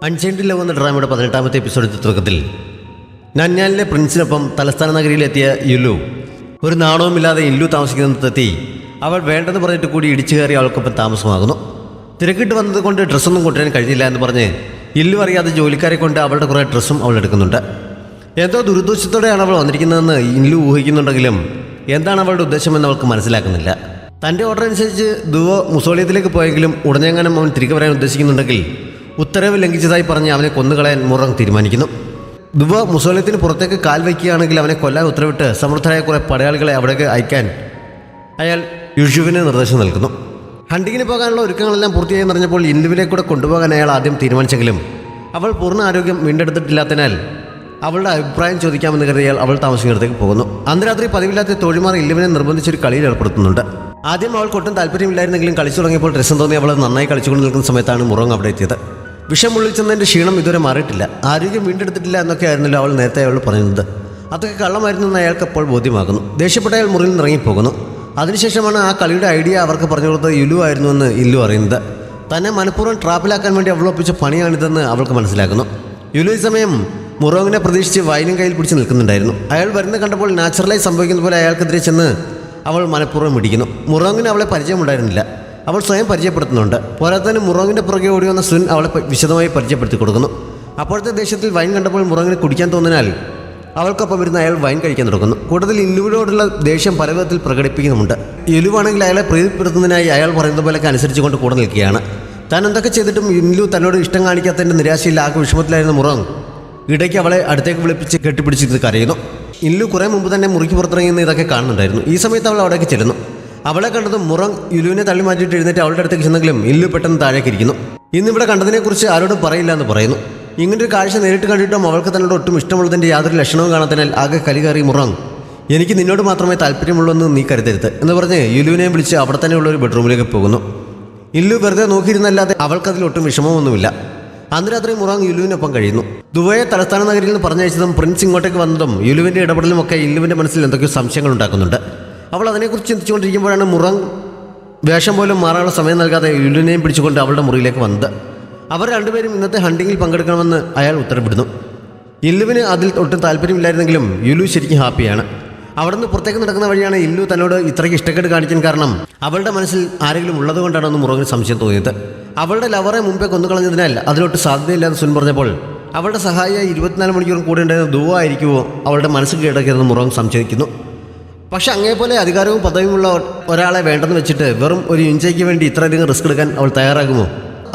Unchained love എന്ന ഡ്രാമയുടെ 18ാമത്തെ episode തുടക്കത്തിൽ നന്യാലിലെ പ്രിൻസിനൊപ്പം തലസ്ഥാന നഗരിയിലെത്തിയ യുലു ഒരു നാണവുമില്ലാതെ ഇല്ലു താമസിക്കുന്നിടത്തെത്തി അവൾ വേണ്ടെന്ന് പറഞ്ഞിട്ട് കൂടി ഇടിച്ചു കയറി അവൾക്കൊപ്പം താമസമാകുന്നു. തിരക്കിട്ട് വന്നതുകൊണ്ട് ഡ്രസ്സൊന്നും കൊണ്ടുവരാൻ കഴിഞ്ഞില്ല എന്ന് പറഞ്ഞ് ഇല്ലു അറിയാതെ ജോലിക്കാരെ കൊണ്ട് അവളുടെ കുറേ ഡ്രസ്സും അവൾ എടുക്കുന്നുണ്ട്. എന്തോ ദുരുദ്ദേശത്തോടെയാണ് അവൾ വന്നിരിക്കുന്നതെന്ന് ഇല്ലു ഊഹിക്കുന്നുണ്ടെങ്കിലും എന്താണ് അവളുടെ ഉദ്ദേശമെന്ന് അവൾക്ക് മനസ്സിലാക്കുന്നില്ല. തൻ്റെ ഓർഡർ അനുസരിച്ച് ദുവോ മുസോളിയത്തിലേക്ക് പോയെങ്കിലും ഉടനെങ്ങാനും അവൻ തിരികെ വരാൻ ഉദ്ദേശിക്കുന്നുണ്ടെങ്കിൽ ഉത്തരവ് ലംഘിച്ചതായി പറഞ്ഞ് അവനെ കൊന്നുകളയാൻ മുറങ് തീരുമാനിക്കുന്നു. ദുവ മുസോളിയത്തിന് പുറത്തേക്ക് കാൽ വയ്ക്കുകയാണെങ്കിൽ അവനെ കൊല്ലാൻ ഉത്തരവിട്ട് സമൃദ്ധരായ കുറേ പടയാളികളെ അവിടേക്ക് അയക്കാൻ അയാൾ യുഷുവിന് നിർദ്ദേശം നൽകുന്നു. ഹണ്ടിങ്ങിന് പോകാനുള്ള ഒരുക്കങ്ങളെല്ലാം പൂർത്തിയായി നിറഞ്ഞപ്പോൾ ഇല്ലുവിലേക്ക് കൂടെ കൊണ്ടുപോകാൻ അയാൾ ആദ്യം തീരുമാനിച്ചെങ്കിലും അവൾ പൂർണ്ണ ആരോഗ്യം വീണ്ടെടുത്തിട്ടില്ലാത്തതിനാൽ അവളുടെ അഭിപ്രായം ചോദിക്കാമെന്ന് കരുതിയാൽ അവൾ താമസിക്കുന്നിടത്തേക്ക് പോകുന്നു. അന്ന് രാത്രി പതിവില്ലാത്ത തോഴിമാർ ഇല്ലുവിനെ നിർബന്ധിച്ചൊരു കളിയിൽ ഏർപ്പെടുത്തുന്നുണ്ട്. ആദ്യം അവൾക്ക് ഒട്ടും താല്പര്യമില്ലായിരുന്നെങ്കിലും കളിച്ചു തുടങ്ങിയപ്പോൾ രസം തോന്നി അവൾ നന്നായി കളിച്ചുകൊണ്ട് നിൽക്കുന്ന സമയത്താണ് മുറങ് അവിടെ എത്തിയത്. വിഷം മുള്ളിച്ചെന്നതിൻ്റെ ക്ഷീണം ഇതുവരെ മാറിയിട്ടില്ല, ആരോഗ്യം വീണ്ടെടുത്തിട്ടില്ല എന്നൊക്കെ ആയിരുന്നല്ലോ അവൾ നേരത്തെ അവൾ പറയുന്നത്. അതൊക്കെ കള്ളമായിരുന്നു എന്ന് അയാൾക്ക് അപ്പോൾ ബോധ്യമാകുന്നു. ദേഷ്യപ്പെട്ട അയാൾ മുറിയിൽ നിന്ന് ഇറങ്ങിപ്പോകുന്നു. അതിനുശേഷമാണ് ആ കളിയുടെ ഐഡിയ അവർക്ക് പറഞ്ഞു കൊടുത്തത് യുലു ആയിരുന്നുവെന്ന് ഇല്ലു അറിയുന്നത്. തന്നെ മനഃപൂർവ്വം ട്രാപ്പിലാക്കാൻ വേണ്ടി അവൾ ഒപ്പിച്ച പണിയാണിതെന്ന് അവൾക്ക് മനസ്സിലാക്കുന്നു. യുലു ഈ സമയം മുറോങ്ങിനെ പ്രതീക്ഷിച്ച് വൈനും കയ്യിൽ പിടിച്ച് നിൽക്കുന്നുണ്ടായിരുന്നു. അയാൾ വരുന്നത് കണ്ടപ്പോൾ നാച്ചുറലായി സംഭവിക്കുന്ന പോലെ അയാൾക്കെതിരെ ചെന്ന് അവൾ മനഃപൂർവ്വം ഇടിക്കുന്നു. മുറോങ്ങിന് അവളെ പരിചയമുണ്ടായിരുന്നില്ല, അവൾ സ്വയം പരിചയപ്പെടുത്തുന്നുണ്ട്. പോരാത്തതിന് മുറോങ്ങിൻ്റെ പുറകെ ഓടി വന്ന സുൻ അവളെ വിശദമായി പരിചയപ്പെടുത്തി കൊടുക്കുന്നു. അപ്പോഴത്തെ ദേഷ്യത്തിൽ വൈൻ കണ്ടപ്പോൾ മുറോങ്ങിനെ കുടിക്കാൻ തോന്നിനാൽ അവൾക്കൊപ്പം ഇരുന്ന് അയാൾ വൈൻ കഴിക്കാൻ തുടങ്ങുന്നു. കൂടുതൽ ഇല്ലുവിനോടുള്ള ദേഷ്യം പല വിധത്തിൽ പ്രകടിപ്പിക്കുന്നുമുണ്ട്. ഇല്ലുവാണെങ്കിൽ അയാളെ പ്രീതിപ്പെടുത്തുന്നതിനായി അയാൾ പറയുന്നത് പോലെയൊക്കെ അനുസരിച്ചുകൊണ്ട് കൂടെ നിൽക്കുകയാണ്. താൻ എന്തൊക്കെ ചെയ്തിട്ടും ഇല്ലു തന്നോട് ഇഷ്ടം കാണിക്കാത്തതിൻ്റെ നിരാശയിൽ ആകെ വിഷമത്തിലായിരുന്ന മുറോങ് ഇടയ്ക്ക് അവളെ അടുത്തേക്ക് വിളിപ്പിച്ച് കെട്ടിപ്പിടിച്ചിരുന്ന് കരയുന്നു. ഇല്ലു കുറേ മുമ്പ് തന്നെ മുറിക്ക് പുറത്തിറങ്ങിയെന്ന് ഇതൊക്കെ കാണുന്നുണ്ടായിരുന്നു. ഈ സമയത്ത് അവൾ അവിടേക്ക് ചെല്ലുന്നു. അവളെ കണ്ടതും മുറങ് യുലുവിനെ തള്ളി മാറ്റിയിട്ട് എഴുന്നേറ്റ് അവളുടെ അടുത്തേക്ക് ചെന്നെങ്കിലും ഇല്ലു പെട്ടെന്ന് താഴേക്ക് ഇരിക്കുന്നു. ഇന്നിവിടെ കണ്ടതിനെക്കുറിച്ച് ആരോടും പറയില്ല എന്ന് പറയുന്നു. ഇങ്ങനൊരു കാഴ്ച നേരിട്ട് കണ്ടിട്ടും അവൾക്ക് തന്നോട് ഒട്ടും ഇഷ്ടമുള്ളതിൻ്റെ യാതൊരു ലക്ഷണവും കാണാത്തതിനാൽ ആകെ കലി കയറി മുറങ് എനിക്ക് നിന്നോട് മാത്രമേ താല്പര്യമുള്ളൂ എന്ന് നീ കരുതരുത് എന്ന് പറഞ്ഞ് യുലുവിനെയും വിളിച്ച് അവിടെ തന്നെയുള്ള ഒരു ബെഡ്റൂമിലേക്ക് പോകുന്നു. ഇല്ലു വെറുതെ നോക്കിയിരുന്നല്ലാതെ അവൾക്കതിൽ ഒട്ടും വിഷമമൊന്നുമില്ല. അന്ന് രാത്രി മുറങ് യുലുവിനൊപ്പം കഴിയുന്നു. ദുബായെ തലസ്ഥാന നഗരിയിൽ നിന്ന് പറഞ്ഞയച്ചതും പ്രിൻസ് ഇങ്ങോട്ടേക്ക് വന്നതും യുലുവിൻ്റെ ഇടപെടലും ഒക്കെ ഇല്ലുവിൻ്റെ മനസ്സിൽ എന്തൊക്കെയോ സംശയങ്ങൾ ഉണ്ടാക്കുന്നുണ്ട്. അവൾ അതിനെക്കുറിച്ച് ചിന്തിച്ചുകൊണ്ടിരിക്കുമ്പോഴാണ് മുറങ് വേഷം പോലും മാറാനുള്ള സമയം നൽകാതെ യുലുവിനെയും പിടിച്ചുകൊണ്ട് അവളുടെ മുറിയിലേക്ക് വന്നത്. അവർ രണ്ടുപേരും ഇന്നത്തെ ഹണ്ടിങ്ങിൽ പങ്കെടുക്കണമെന്ന് അയാൾ ഉത്തരവിടുന്നു. ഇല്ലുവിന് അതിൽ ഒട്ടും താല്പര്യമില്ലായിരുന്നെങ്കിലും യുലു ശരിക്കും ഹാപ്പിയാണ്. അവിടെ നിന്ന് പുറത്തേക്ക് നടക്കുന്ന വഴിയാണ് ഇല്ലു തന്നോട് ഇത്രയ്ക്ക് ഇഷ്ടക്കേട് കാണിക്കാൻ കാരണം അവളുടെ മനസ്സിൽ ആരെങ്കിലും ഉള്ളതുകൊണ്ടാണെന്ന് മുറങ്ങിന് സംശയം തോന്നിയത്. അവളുടെ ലവറെ മുമ്പേ കൊന്നുകളഞ്ഞതിനാൽ അതിലൊട്ട് സാധ്യതയില്ലാന്ന് സുൻ പറഞ്ഞപ്പോൾ അവളുടെ സഹായിയായി 24 മണിക്കൂറും കൂടെ ഉണ്ടായിരുന്ന ദുവ ആയിരിക്കുമോ അവളുടെ മനസ്സ് കീഴടക്കിയതെന്ന് മുറങ് സംശയിക്കുന്നു. പക്ഷെ അങ്ങേപോലെ അധികാരവും പദവിയുമുള്ള ഒരാളെ വേണ്ടെന്ന് വെച്ചിട്ട് വെറും ഒരു ഇഞ്ചയ്ക്ക് വേണ്ടി ഇത്രയധികം റിസ്ക് എടുക്കാൻ അവൾ തയ്യാറാകുമോ?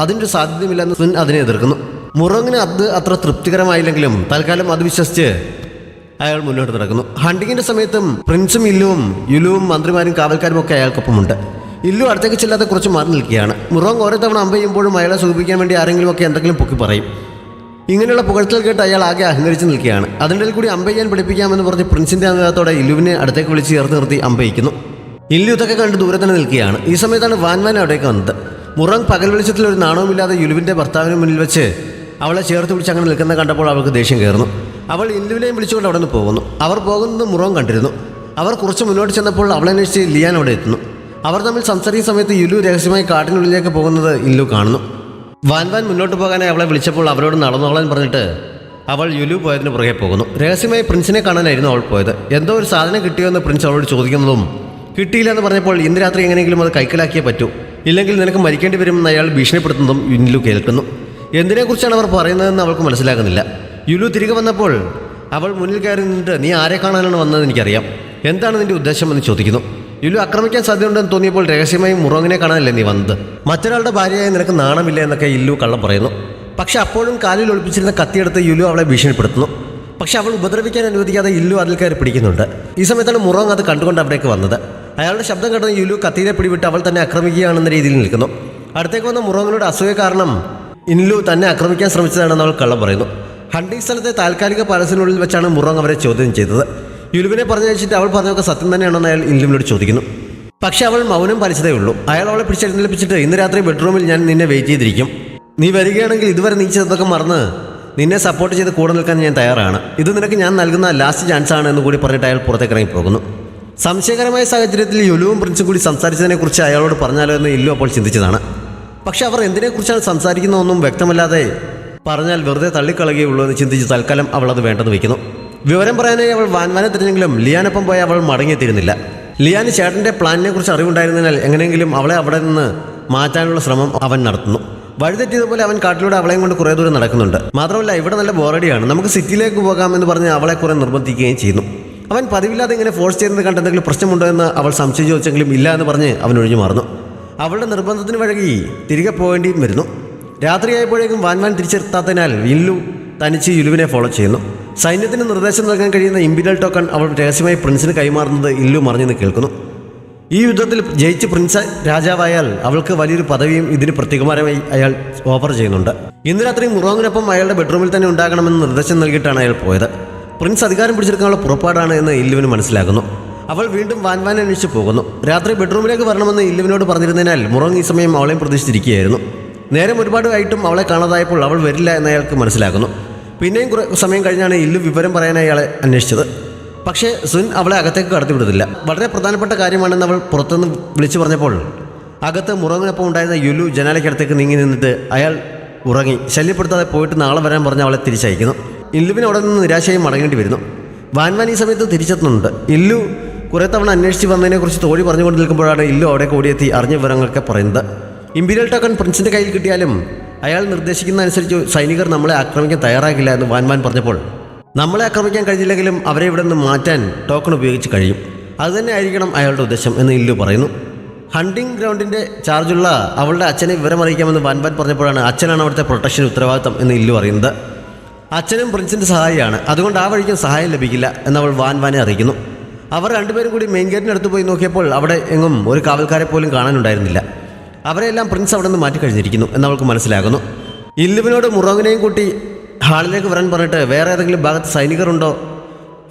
അതിൻ്റെ ഒരു സാധ്യതയുമില്ലെന്ന് സുൻ അതിനെ എതിർക്കുന്നു. മുറങ്ങിന് അത് അത്ര തൃപ്തികരമായില്ലെങ്കിലും തൽക്കാലം അത് വിശ്വസിച്ച് അയാൾ മുന്നോട്ട് നടക്കുന്നു. ഹണ്ടിങ്ങിൻ്റെ സമയത്തും പ്രിൻസും ഇല്ലുവും യുലുവും മന്ത്രിമാരും കാവൽക്കാരും ഒക്കെ അയാൾക്കൊപ്പമുണ്ട്. ഇല്ലു അടുത്തേക്ക് ചെല്ലാതെ കുറച്ച് മാറി നിൽക്കുകയാണ്. മുറങ് ഓരോ തവണ അമ്പ ചെയ്യുമ്പോഴും അയാളെ സൂചിപ്പിക്കാൻ വേണ്ടി ആരെങ്കിലുമൊക്കെ എന്തെങ്കിലും പൊക്കി പറയും. ഇങ്ങനെയുള്ള പുകഴ്ത്തൽ കേട്ട് അയാൾ ആകെ അഹങ്കരിച്ച് നിൽക്കുകയാണ്. അതിനിടയിൽ കൂടി അമ്പ ചെയ്യാൻ പഠിപ്പിക്കാമെന്ന് പറഞ്ഞ് പ്രിൻസിൻ്റെ അനുഗ്രഹത്തോടെ ഇല്ലുവിനെ അടുത്തേക്ക് വിളിച്ച് ചേർത്ത് നിർത്തി അമ്പയിക്കുന്നു. ഇല്ലു ഇതൊക്കെ കണ്ട് ദൂരെ തന്നെ നിൽക്കുകയാണ്. ഈ സമയത്താണ് വാൻ അവിടേക്ക് വന്നത്. മുറങ് പകൽ വെളിച്ചത്തിൽ ഒരു നാണവുമില്ലാതെ യുലുവിൻ്റെ ഭർത്താവിന് മുന്നിൽ വെച്ച് അവളെ ചേർത്ത് പിടിച്ച് അങ്ങനെ നിൽക്കുന്ന കണ്ടപ്പോൾ അവൾക്ക് ദേഷ്യം കയറുന്നു. അവൾ ഇല്ലുവിനെയും വിളിച്ചുകൊണ്ട് അവിടെ നിന്ന് പോകുന്നു. അവർ പോകുന്നത് മുറങ് കണ്ടിരുന്നു. അവർ കുറച്ച് മുന്നോട്ട് ചെന്നപ്പോൾ അവളെ അന്വേഷിച്ച് ലിയാൻ അവിടെ എത്തുന്നു. അവർ തമ്മിൽ സംസാരിക്കുന്ന സമയത്ത് യുലു രഹസ്യമായി കാട്ടിനുള്ളിലേക്ക് പോകുന്നത് ഇല്ലു കാണുന്നു. വാൻ മുന്നോട്ട് പോകാനായി അവളെ വിളിച്ചപ്പോൾ അവരോട് നടന്നോളാൻ പറഞ്ഞിട്ട് അവൾ യുലു പോയതിന് പുറകെ പോകുന്നു. രഹസ്യമായി പ്രിൻസിനെ കാണാനായിരുന്നു അവൾ പോയത്. എന്തോ ഒരു സാധനം കിട്ടിയോ എന്ന് പ്രിൻസ് അവളോട് ചോദിക്കുന്നതും കിട്ടിയില്ല എന്ന് പറഞ്ഞപ്പോൾ ഇന്ന് രാത്രി എങ്ങനെയെങ്കിലും അത് കൈക്കലാക്കിയേ പറ്റൂ, ഇല്ലെങ്കിൽ നിനക്ക് മരിക്കേണ്ടി വരുമെന്ന് അയാൾ ഭീഷണിപ്പെടുത്തുന്നതും യുലു കേൾക്കുന്നു. എന്തിനെക്കുറിച്ചാണ് അവർ പറയുന്നതെന്ന് അവൾക്ക് മനസ്സിലാകുന്നില്ല. യുലു തിരികെ വന്നപ്പോൾ അവൾ മുന്നിൽ കയറി നിന്നിട്ട് നീ ആരെ കാണാനാണ് വന്നതെന്ന് എനിക്കറിയാം, എന്താണ് നിന്റെ ഉദ്ദേശമെന്ന് ചോദിക്കുന്നു. യുലു ആക്രമിക്കാൻ സാധ്യതയുണ്ടെന്ന് തോന്നിയപ്പോൾ രഹസ്യമായി മുറങ്ങിനെ കാണാനല്ലേ നീ വന്നത്, മറ്റൊരാളുടെ ഭാര്യയായി നിനക്ക് നാണമില്ല എന്നൊക്കെ ഇല്ലു കള്ളം പറയുന്നു. പക്ഷെ അപ്പോഴും കാലിൽ ഒളിപ്പിച്ചിരുന്ന കത്തിയെടുത്ത് യുലു അവളെ ഭീഷണിപ്പെടുത്തുന്നു. പക്ഷെ അവൾ ഉപദ്രവിക്കാൻ അനുവദിക്കാതെ ഇല്ലു അതിൽ കയറി പിടിക്കുന്നുണ്ട്. ഈ സമയത്താണ് മുറങ് അത് കണ്ടുകൊണ്ട് അവിടേക്ക് വന്നത്. അയാളുടെ ശബ്ദം കേട്ടത് യുലു കത്തിയെ പിടിവിട്ട് അവൾ തന്നെ ആക്രമിക്കുകയാണെന്ന രീതിയിൽ നിൽക്കുന്നു. അടുത്തേക്ക് വന്ന മുറങ്ങിനോട് അസൂയ കാരണം ഇല്ലു തന്നെ ആക്രമിക്കാൻ ശ്രമിച്ചതാണെന്ന് അവൾ കള്ളം പറയുന്നു. ഹണ്ടിങ് സ്ഥലത്തെ താൽക്കാലിക പാലസിനുള്ളിൽ വെച്ചാണ് മുറങ് അവരെ ചോദ്യം ചെയ്തത്. യുലുവിനെ പറഞ്ഞയച്ചിട്ട് അവൾ പറഞ്ഞതൊക്കെ സത്യം തന്നെയാണെന്ന് അയാൾ ഇല്ലുവിനോട് ചോദിക്കുന്നു. പക്ഷെ അവൾ മൗനം പാലിച്ചതേ ഉള്ളൂ. അയാൾ അവളെ പിടിച്ചെഴുന്നേൽപ്പിച്ചിട്ട് ഇന്ന് രാത്രി ബെഡ്റൂമിൽ ഞാൻ നിന്നെ വെയിറ്റ് ചെയ്തിരിക്കും, നീ വരികയാണെങ്കിൽ ഇതുവരെ നീ ചെയ്തതൊക്കെ മറന്ന് നിന്നെ സപ്പോർട്ട് ചെയ്ത് കൂടെ നിൽക്കാൻ ഞാൻ തയ്യാറാണ്, ഇത് നിനക്ക് ഞാൻ നൽകുന്ന ലാസ്റ്റ് ചാൻസ് ആണ് എന്ന് കൂടി പറഞ്ഞിട്ട് അയാൾ പുറത്തേക്ക് ഇറങ്ങി പോകുന്നു. സംശയകരമായ സാഹചര്യത്തിൽ യുലുവും പ്രിൻസും കൂടി സംസാരിച്ചതിനെക്കുറിച്ച് അയാളോട് പറഞ്ഞാലോ എന്ന് ഇല്ലു അപ്പോൾ ചിന്തിച്ചതാണ്. പക്ഷെ അവർ എന്തിനെക്കുറിച്ചാണ് സംസാരിക്കുന്നതൊന്നും വ്യക്തമല്ലാതെ പറഞ്ഞാൽ വെറുതെ തള്ളിക്കളയുകയുള്ളൂ എന്ന് ചിന്തിച്ച് തൽക്കാലം അവൾ അത് വേണ്ടെന്ന് വയ്ക്കുന്നു. വിവരം പറയാനായി അവൾ വാൻവാനെ തിരിഞ്ഞെങ്കിലും ലിയാനൊപ്പം പോയി അവൾ മടങ്ങിയെത്തിയിരുന്നില്ല. ലിയാന് ചേട്ടൻ്റെ പ്ലാനിനെ കുറിച്ച് അറിവുണ്ടായിരുന്നതിനാൽ എങ്ങനെയെങ്കിലും അവളെ അവിടെ നിന്ന് മാറ്റാനുള്ള ശ്രമം അവൻ നടത്തുന്നു. വഴിതെറ്റിയതുപോലെ അവൻ കാട്ടിലൂടെ അവളെയും കൊണ്ട് കുറേ ദൂരം നടക്കുന്നുണ്ട്. മാത്രമല്ല ഇവിടെ നല്ല ബോറടിയാണ്, നമുക്ക് സിറ്റിയിലേക്ക് പോകാമെന്ന് പറഞ്ഞ് അവളെ കുറെ നിർബന്ധിക്കുകയും ചെയ്യുന്നു. അവൻ പതിവില്ലാതെ ഇങ്ങനെ ഫോഴ്സ് ചെയ്യുന്നത് കണ്ട് എന്തെങ്കിലും പ്രശ്നമുണ്ടോ എന്ന് അവൾ സംശയം ചോദിച്ചെങ്കിലും ഇല്ല എന്ന് പറഞ്ഞ് അവൻ ഒഴിഞ്ഞു മാറുന്നു. അവളുടെ നിർബന്ധത്തിന് വഴങ്ങി തിരികെ പോകേണ്ടിയും വരുന്നു. രാത്രിയായപ്പോഴേക്കും വാൻവാൻ തിരിച്ചെത്താത്തതിനാൽ ഇല്ലു തനിച്ച് യുലുവിനെ ഫോളോ ചെയ്യുന്നു. സൈന്യത്തിന് നിർദ്ദേശം നൽകാൻ കഴിയുന്ന ഇമ്പീരിയൽ ടോക്കൺ അവൾ രഹസ്യമായി പ്രിൻസിന് കൈമാറുന്നത് ഇല്ലു മറിഞ്ഞെന്ന് കേൾക്കുന്നു. ഈ യുദ്ധത്തിൽ ജയിച്ച് പ്രിൻസ് രാജാവായാൽ അവൾക്ക് വലിയൊരു പദവിയും ഇതിന് പ്രത്യേകമാരമായി അയാൾ ഓഫർ ചെയ്യുന്നുണ്ട്. ഇന്ന് രാത്രി മുറോങ്ങിനൊപ്പം അയാളുടെ ബെഡ്റൂമിൽ തന്നെ ഉണ്ടാകണമെന്ന് നിർദ്ദേശം നൽകിയിട്ടാണ് അയാൾ പോയത്. പ്രിൻസ് അധികാരം പിടിച്ചെടുക്കാനുള്ള പുറപ്പാടാണ് എന്ന് ഇല്ലുവിന് മനസ്സിലാകുന്നു. അവൾ വീണ്ടും വാൻവാനെ അന്വേഷിച്ച് പോകുന്നു. രാത്രി ബെഡ്റൂമിലേക്ക് വരണമെന്ന് ഇല്ലുവിനോട് പറഞ്ഞിരുന്നതിനാൽ മുറോങ് ഈ സമയം അവളെയും പ്രതീക്ഷിച്ചിരിക്കുകയായിരുന്നു. നേരം ഒരുപാട് ആയിട്ടും അവളെ കാണാതായപ്പോൾ അവൾ വരില്ല എന്ന് അയാൾക്ക് മനസ്സിലാകുന്നു. പിന്നെയും കുറേ സമയം കഴിഞ്ഞാണ് ഇല്ലു വിവരം പറയാനായി അയാളെ അന്വേഷിച്ചത്. പക്ഷേ സുൻ അവളെ അകത്തേക്ക് കടത്തിവിടുന്നില്ല. വളരെ പ്രധാനപ്പെട്ട കാര്യമാണെന്ന് അവൾ പുറത്തുനിന്ന് വിളിച്ചു പറഞ്ഞപ്പോൾ അകത്ത് മുറങ്ങിനൊപ്പം ഉണ്ടായിരുന്ന യുലു ജനാലയ്ക്കടുത്തേക്ക് നീങ്ങി നിന്നിട്ട് അയാൾ ഉറങ്ങി. ശല്യപ്പെടുത്താതെ പോയിട്ട് നാളെ വരാൻ പറഞ്ഞ് അവളെ തിരിച്ചയക്കുന്നു. ഇല്ലുവിന് അവിടെ നിന്ന് നിരാശയായി മടങ്ങേണ്ടി വരുന്നു. വാൻവാൻ ഈ സമയത്ത് തിരിച്ചെത്തുന്നുണ്ട്. ഇല്ലു കുറേ തവണ അന്വേഷിച്ച് വന്നതിനെക്കുറിച്ച് തോഴി പറഞ്ഞുകൊണ്ട് നിൽക്കുമ്പോഴാണ് ഇല്ലു അവിടെ ഓടിയെത്തി അറിഞ്ഞ വിവരങ്ങളൊക്കെ പറയുന്നത്. ഇമ്പീരിയൽ ടോക്കൺ പ്രിൻസിൻ്റെ കയ്യിൽ കിട്ടിയാലും അയാൾ നിർദ്ദേശിക്കുന്ന അനുസരിച്ച് സൈനികർ നമ്മളെ ആക്രമിക്കാൻ തയ്യാറാകില്ല എന്ന് വാൻവാൻ പറഞ്ഞപ്പോൾ നമ്മളെ ആക്രമിക്കാൻ കഴിഞ്ഞില്ലെങ്കിലും അവരെ ഇവിടെ നിന്ന് മാറ്റാൻ ടോക്കൺ ഉപയോഗിച്ച് കഴിയും, അതുതന്നെ ആയിരിക്കണം അയാളുടെ ഉദ്ദേശം എന്ന് ഇല്ലു പറയുന്നു. ഹണ്ടിങ് ഗ്രൗണ്ടിൻ്റെ ചാർജുള്ള അവളുടെ അച്ഛനെ വിവരം അറിയിക്കാമെന്ന് വാൻവാൻ പറഞ്ഞപ്പോഴാണ് അച്ഛനാണ് അവിടുത്തെ പ്രൊട്ടക്ഷൻ ഉത്തരവാദിത്തം എന്ന് ഇല്ലു അറിയുന്നത്. അച്ഛനും പ്രിൻസിൻ്റെ സഹായിയാണ്, അതുകൊണ്ട് ആ വഴിക്കും സഹായം ലഭിക്കില്ല എന്നവൾ വാൻവാനെ അറിയിക്കുന്നു. അവർ രണ്ടുപേരും കൂടി മെയിൻ ഗേറ്റിനടുത്ത് പോയി നോക്കിയപ്പോൾ അവിടെ എങ്ങും ഒരു കാവൽക്കാരെ പോലും കാണാനുണ്ടായിരുന്നില്ല. അവരെല്ലാം പ്രിൻസ് അവിടെ നിന്ന് മാറ്റിക്കഴിഞ്ഞിരിക്കുന്നു എന്നവൾക്ക് മനസ്സിലാകുന്നു. ഇല്ലുവിനോട് മുറോങ്ങിനെയും കൂട്ടി ഹാളിലേക്ക് വരാൻ പറഞ്ഞിട്ട് വേറെ ഏതെങ്കിലും ഭാഗത്ത് സൈനികരുണ്ടോ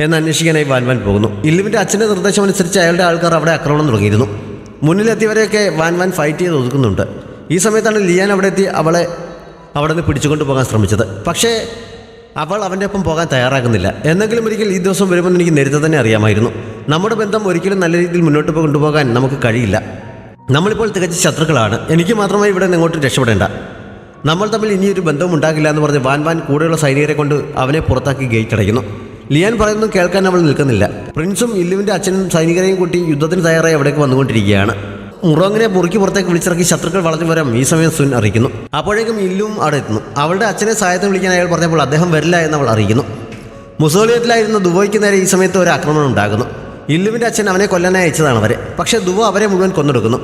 എന്ന് അന്വേഷിക്കാനായി വാൻവാൻ പോകുന്നു. ഇല്ലുവിൻ്റെ അച്ഛൻ്റെ നിർദ്ദേശമനുസരിച്ച് അയാളുടെ ആൾക്കാർ അവിടെ ആക്രമണം തുടങ്ങിയിരുന്നു. മുന്നിലെത്തിയവരെയൊക്കെ വാൻവാൻ ഫൈറ്റ് ചെയ്ത് ഒതുക്കുന്നുണ്ട്. ഈ സമയത്താണ് ലിയാൻ അവിടെ എത്തി അവളെ അവിടെ നിന്ന് പിടിച്ചുകൊണ്ട് പോകാൻ ശ്രമിച്ചത്. പക്ഷേ അവൾ അവൻ്റെ ഒപ്പം പോകാൻ തയ്യാറാകുന്നില്ല. എന്തെങ്കിലും ഒരിക്കൽ ഈ ദിവസം വരുമെന്ന് എനിക്ക് നേരത്തെ തന്നെ അറിയാമായിരുന്നു. നമ്മുടെ ബന്ധം ഒരിക്കലും നല്ല രീതിയിൽ മുന്നോട്ട് കൊണ്ടുപോകാൻ നമുക്ക് കഴിയില്ല. നമ്മളിപ്പോൾ തികച്ച ശത്രുക്കളാണ്. എനിക്ക് മാത്രമായി ഇവിടെ നിന്ന് ഇങ്ങോട്ട് രക്ഷപ്പെടേണ്ട. നമ്മൾ തമ്മിൽ ഇനിയൊരു ബന്ധവും ഉണ്ടാകില്ല എന്ന് പറഞ്ഞ് വാൻവാൻ കൂടെയുള്ള സൈനികരെ കൊണ്ട് അവനെ പുറത്താക്കി ഗേറ്റ് അടയ്ക്കുന്നു. ലിയാൻ പറയുന്നത് കേൾക്കാൻ അവൾ നിൽക്കുന്നില്ല. പ്രിൻസും ഇല്ലുവിൻ്റെ അച്ഛനും സൈനികരെയും കൂട്ടി യുദ്ധത്തിന് തയ്യാറായി അവിടേക്ക് വന്നുകൊണ്ടിരിക്കുകയാണ്. മുറോങ്ങിനെ മുറുക്കി പുറത്തേക്ക് വിളിച്ചിറക്കി ശത്രുക്കൾ വളഞ്ഞു വരാം ഈ സമയം സുൻ അറിയിക്കുന്നു. അപ്പോഴേക്കും ഇല്ലുവും അവിടെ എത്തുന്നു. അവളുടെ അച്ഛനെ സഹായത്തിന് വിളിക്കാൻ അയാൾ പറഞ്ഞപ്പോൾ അദ്ദേഹം വരില്ല എന്ന് അവൾ അറിയിക്കുന്നു. മുസോളിയത്തിലായിരുന്ന ദുബോയ്ക്ക് നേരെ ഈ സമയത്ത് ഒരു ആക്രമണം ഉണ്ടാകുന്നു. ഇല്ലുവിൻ്റെ അച്ഛൻ അവനെ കൊല്ലാനായി അയച്ചതാണ് അവരെ. പക്ഷേ ദുബോ അവരെ മുഴുവൻ കൊന്നെടുക്കുന്നു.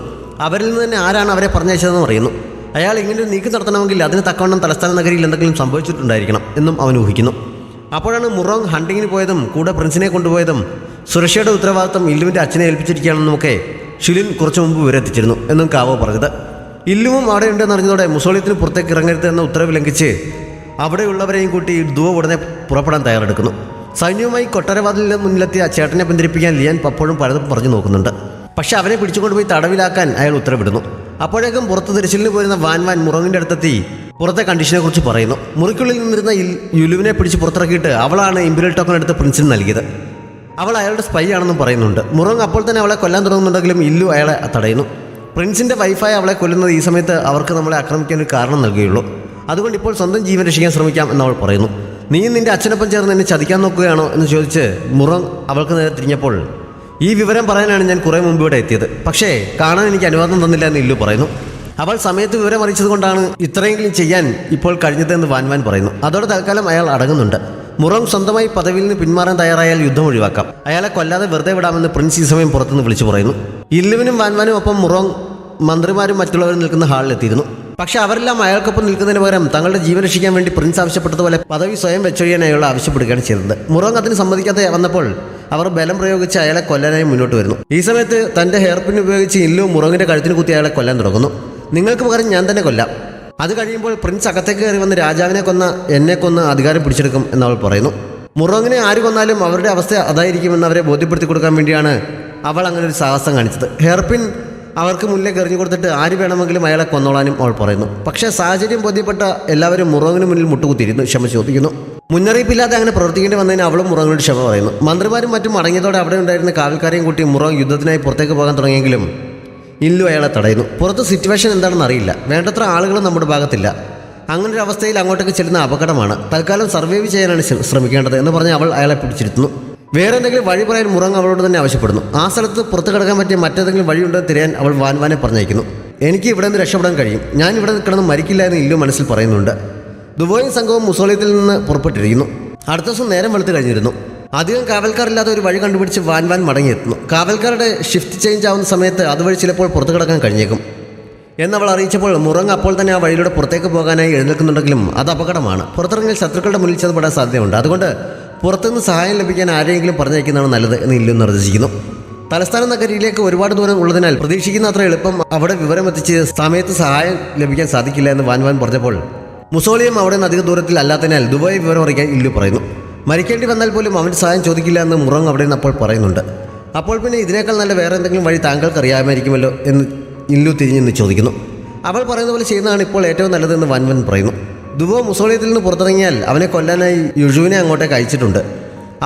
അവരിൽ നിന്ന് തന്നെ ആരാണ് അവരെ പറഞ്ഞയച്ചതെന്ന് പറയുന്നു. അയാൾ ഇങ്ങനെ നീക്കം നടത്തണമെങ്കിൽ അതിന് തക്കവണ്ണം തലസ്ഥാന നഗരിയിൽ എന്തെങ്കിലും സംഭവിച്ചിട്ടുണ്ടായിരിക്കണം എന്നും അവൻ ഊഹിക്കുന്നു. അപ്പോഴാണ് മുറോങ് ഹണ്ടിങ്ങിന് പോയതും കൂടെ പ്രിൻസിനെ കൊണ്ടുപോയതും സുരക്ഷയുടെ ഉത്തരവാദിത്തം ഇല്ലുവിൻ്റെ അച്ഛനെ ഏൽപ്പിച്ചിരിക്കുകയാണെന്നൊക്കെ ഷിലിൻ കുറച്ചു മുമ്പ് വിവരെത്തിച്ചിരുന്നു എന്നും കാവോ പറഞ്ഞത്. ഇല്ലുവും അവിടെ ഉണ്ടെന്ന് അറിഞ്ഞതോടെ മുസോളിയത്തിന് പുറത്തേക്ക് ഇറങ്ങരുത് എന്ന ഉത്തരവ് ലംഘിച്ച് അവിടെയുള്ളവരെയും കൂട്ടി ദുവ ഉടനെ പുറപ്പെടാൻ തയ്യാറെടുക്കുന്നു. സൈന്യവുമായി കൊട്ടാരവാതിലിന് മുന്നിലെത്തിയ ചേട്ടനെ പിന്തിരിപ്പിക്കാൻ ലിയാൻ പപ്പോഴും പലതും പറഞ്ഞു നോക്കുന്നുണ്ട്. പക്ഷെ അവനെ പിടിച്ചുകൊണ്ടുപോയി തടവിലാക്കാൻ അയാൾ ഉത്തരവിടുന്നു. അപ്പോഴേക്കും പുറത്ത് തിരച്ചിലിന് പോയിരുന്ന വാൻവാൻ മുറങ്ങിൻ്റെ അടുത്തെത്തി പുറത്തെ കണ്ടീഷനെ കുറിച്ച് പറയുന്നു. മുറിക്കുള്ളിൽ നിന്നിരുന്ന യുലുവിനെ പിടിച്ച് പുറത്തിറക്കിയിട്ട് അവളാണ് ഇമ്പീരിയൽ ടോക്കൺ എടുത്ത് പ്രിൻസിന് നൽകിയത്. അവൾ അയാളുടെ സ്പൈ ആണെന്നും പറയുന്നുണ്ട്. മുറോങ് അപ്പോൾ തന്നെ അവളെ കൊല്ലാൻ തുടങ്ങുന്നുണ്ടെങ്കിലും ഇല്ലു അയാളെ തടയുന്നു. പ്രിൻസിൻ്റെ വൈഫായ അവളെ കൊല്ലുന്നത് ഈ സമയത്ത് അവർക്ക് നമ്മളെ ആക്രമിക്കാൻ ഒരു കാരണം നൽകുകയുള്ളൂ. അതുകൊണ്ട് ഇപ്പോൾ സ്വന്തം ജീവൻ രക്ഷിക്കാൻ ശ്രമിക്കാം എന്നവൾ പറയുന്നു. നീയും നിൻ്റെ അച്ഛനൊപ്പം ചേർന്ന് എന്നെ ചതിക്കാൻ നോക്കുകയാണോ എന്ന് ചോദിച്ച് മുറോങ് അവൾക്ക് നേരെ തിരിഞ്ഞപ്പോൾ ഈ വിവരം പറയാനാണ് ഞാൻ കുറേ മുമ്പ് ഇവിടെ എത്തിയത്. പക്ഷേ കാണാൻ എനിക്ക് അനുവാദം തന്നില്ല എന്ന് ഇല്ലു പറയുന്നു. അവൾ സമയത്ത് വിവരം അറിയിച്ചത് കൊണ്ടാണ് ഇത്രയെങ്കിലും ചെയ്യാൻ ഇപ്പോൾ കഴിഞ്ഞതെന്ന് വാൻവാൻ പറയുന്നു. അതോടെ തൽക്കാലം അയാൾ അടങ്ങുന്നുണ്ട്. മുറോങ് സ്വന്തമായി പദവിയിൽ നിന്ന് പിന്മാറാൻ തയ്യാറായാൽ യുദ്ധം ഒഴിവാക്കാം. അയാളെ കൊല്ലാതെ വെറുതെ വിടാമെന്ന് പ്രിൻസ് ഈ സമയം പുറത്തുനിന്ന് വിളിച്ചു പറയുന്നു. ഇല്ലുവിനും വാൻവാനും ഒപ്പം മുറോങ് മന്ത്രിമാരും മറ്റുള്ളവരും നിൽക്കുന്ന ഹാളിലെത്തിയിരുന്നു. പക്ഷെ അവരെല്ലാം അയാൾക്കൊപ്പം നിൽക്കുന്നതിന് പകരം തങ്ങളുടെ ജീവൻ രക്ഷിക്കാൻ വേണ്ടി പ്രിൻസ് ആവശ്യപ്പെട്ടതുപോലെ പദവി സ്വയം വെച്ചൊഴിയാൻ അയാൾ ആവശ്യപ്പെടുകയാണ് ചെയ്തത്. മുറോങ് അതിന് സമ്മതിക്കാതെ വന്നപ്പോൾ അവർ ബലം പ്രയോഗിച്ച് അയാളെ കൊല്ലാനായി മുന്നോട്ട് വരുന്നു. ഈ സമയത്ത് തൻ്റെ ഹെയർപിൻ ഉപയോഗിച്ച് ഇല്ലു മുറോങ്ങിൻ്റെ കഴുത്തിന് കുത്തി അയാളെ കൊല്ലാൻ തുടങ്ങുന്നു. നിങ്ങൾക്ക് പകരം ഞാൻ തന്നെ കൊല്ലാം. അത് കഴിയുമ്പോൾ പ്രിൻസ് അകത്തേക്ക് കയറി വന്ന് രാജാവിനെ എന്നെ കൊന്ന് അധികാരം പിടിച്ചെടുക്കും എന്നവൾ പറയുന്നു. മുറോങ്ങിനെ ആര് കൊന്നാലും അവരുടെ അവസ്ഥ അതായിരിക്കുമെന്ന് അവരെ ബോധ്യപ്പെടുത്തി കൊടുക്കാൻ വേണ്ടിയാണ് അവൾ അങ്ങനെ ഒരു സാഹസം കാണിച്ചത്. ഹെയർപിൻ അവർക്ക് മുന്നിലേക്ക് എറിഞ്ഞു കൊടുത്തിട്ട് ആര് വേണമെങ്കിലും അയാളെ കൊന്നോളാനും അവൾ പറയുന്നു. പക്ഷേ സാഹചര്യം ബോധ്യപ്പെട്ട എല്ലാവരും മുറോങ്ങിന് മുന്നിൽ മുട്ടുകുത്തിയിരുന്നു ക്ഷമ ചോദിക്കുന്നു. മുന്നറിയിപ്പില്ലാതെ അങ്ങനെ പ്രവർത്തിക്കേണ്ടി വന്നതിന് അവളും മുറോങ്ങിനോട് ക്ഷമ പറയുന്നു. മന്ത്രിമാരും മറ്റും അടങ്ങിയതോടെ അവിടെ ഉണ്ടായിരുന്ന കാവൽക്കാരെയും കൂട്ടി മുറോങ് യുദ്ധത്തിനായി പുറത്തേക്ക് പോകാൻ തുടങ്ങിയെങ്കിലും ഇല്ലു അയാളെ തടയുന്നു. പുറത്ത് സിറ്റുവേഷൻ എന്താണെന്ന് അറിയില്ല. വേണ്ടത്ര ആളുകൾ നമ്മുടെ ഭാഗത്തില്ല. അങ്ങനെ ഒരു അവസ്ഥയിൽ അങ്ങോട്ടേക്ക് ചെല്ലുന്ന അപകടമാണ്. തൽക്കാലം സർവൈവ് ചെയ്യാനാണ് ശ്രമിക്കേണ്ടത് എന്ന് പറഞ്ഞ് അവൾ അയാളെ പിടിച്ചിരുത്തുന്നു. വേറെ എന്തെങ്കിലും വഴി പറയാൻ മുറങ് അവളോട് തന്നെ ആവശ്യപ്പെടുന്നു. ആ സ്ഥലത്ത് പുറത്ത് കിടക്കാൻ പറ്റിയ മറ്റേതെങ്കിലും വഴിയുണ്ടെന്ന് തിരയാൻ അവൾ വാൻവാനെ പറഞ്ഞയക്കുന്നു. എനിക്ക് ഇവിടെ നിന്ന് രക്ഷപ്പെടാൻ കഴിയും, ഞാൻ ഇവിടെ കിടന്ന് മരിക്കില്ല എന്ന് ഇല്ലു മനസ്സിൽ പറയുന്നുണ്ട്. ദുബോയും സംഘവും മുസോളിയത്തിൽ നിന്ന് പുറപ്പെട്ടിരിക്കുന്നു. അടുത്ത ദിവസം നേരം വെളുത്ത് കഴിഞ്ഞിരുന്നു. അധികം കാവൽക്കാരില്ലാത്ത ഒരു വഴി കണ്ടുപിടിച്ച് വാൻ മടങ്ങിയെത്തുന്നു. കാവൽക്കാരുടെ ഷിഫ്റ്റ് ചേഞ്ച് ആവുന്ന സമയത്ത് അതുവഴി ചിലപ്പോൾ പുറത്ത് കിടക്കാൻ കഴിഞ്ഞേക്കും എന്നവൾ അറിയിച്ചപ്പോൾ മുറങ് അപ്പോൾ തന്നെ ആ വഴിയിലൂടെ പുറത്തേക്ക് പോകാനായി എഴുന്നേൽക്കുന്നുണ്ടെങ്കിലും അത് അപകടമാണ്. പുറത്തിറങ്ങിയാൽ ശത്രുക്കളുടെ മുന്നിൽ ചെന്നപ്പെടാൻ സാധ്യതയുണ്ട്. അതുകൊണ്ട് പുറത്തുനിന്ന് സഹായം ലഭിക്കാൻ ആരെങ്കിലും പറഞ്ഞയക്കുന്നതാണ് നല്ലത് എന്ന് ഇല്ലു നിർദ്ദേശിക്കുന്നു. തലസ്ഥാന നഗരിയിലേക്ക് ഒരുപാട് ദൂരം ഉള്ളതിനാൽ പ്രതീക്ഷിക്കുന്ന അത്ര എളുപ്പം അവിടെ വിവരമെത്തിച്ച് സമയത്ത് സഹായം ലഭിക്കാൻ സാധിക്കില്ല എന്ന് വാൻ പറഞ്ഞപ്പോൾ മുസോളിയം അവിടെ നിന്ന് അധിക ദൂരത്തിൽ അല്ലാത്തതിനാൽ ദുബായ് വിവരം അറിയിക്കാൻ ഇല്ലു പറയുന്നു. മരിക്കേണ്ടി വന്നാൽ പോലും അവൻ്റെ സഹായം ചോദിക്കില്ല എന്ന് മുറങ് അവിടെ നിന്ന് അപ്പോൾ പറയുന്നുണ്ട്. അപ്പോൾ പിന്നെ ഇതിനേക്കാൾ നല്ല വേറെ എന്തെങ്കിലും വഴി താങ്കൾക്ക് അറിയാമായിരിക്കുമല്ലോ എന്ന് ഇല്ലു തിരിഞ്ഞെന്ന് ചോദിക്കുന്നു. അവൾ പറയുന്ന പോലെ ചെയ്യുന്നതാണ് ഇപ്പോൾ ഏറ്റവും നല്ലതെന്ന് വാൻ പറയുന്നു. ദുബോ മുസോളിയത്തിൽ നിന്ന് പുറത്തിറങ്ങിയാൽ അവനെ കൊല്ലാനായി യുഷുവിനെ അങ്ങോട്ടേക്ക് അയച്ചിട്ടുണ്ട്.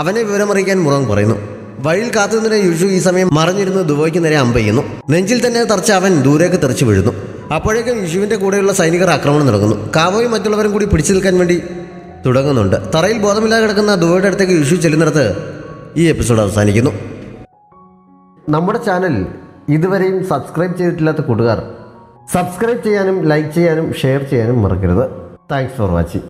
അവനെ വിവരമറിയിക്കാൻ മുറങ് പറയുന്നു. വഴിയിൽ കാത്തുനിന്ന യുഷു ഈ സമയം മറിഞ്ഞിരുന്ന് ദുബോയ്ക്ക് നേരെ അമ്പ ചെയ്യുന്നു. നെഞ്ചിൽ തന്നെ തറച്ച് അവൻ ദൂരേക്ക് തെറിച്ചു വീഴുന്നു. അപ്പോഴേക്കും യുഷുവിൻ്റെ കൂടെയുള്ള സൈനികർ ആക്രമണം നടക്കുന്നു. കാവോയും മറ്റുള്ളവരും കൂടി പിടിച്ചു നിൽക്കാൻ വേണ്ടി തുടങ്ങുന്നുണ്ട്. തറയിൽ ബോധമില്ലാതെ കിടക്കുന്ന ദുബോയുടെ അടുത്തേക്ക് യുഷു ചെല്ലുന്നിടത്ത് ഈ എപ്പിസോഡ് അവസാനിക്കുന്നു. നമ്മുടെ ചാനൽ ഇതുവരെയും സബ്സ്ക്രൈബ് ചെയ്തിട്ടില്ലാത്ത കൂട്ടുകാർ സബ്സ്ക്രൈബ് ചെയ്യാനും ലൈക്ക് ചെയ്യാനും ഷെയർ ചെയ്യാനും മറക്കരുത്. Thanks for watching.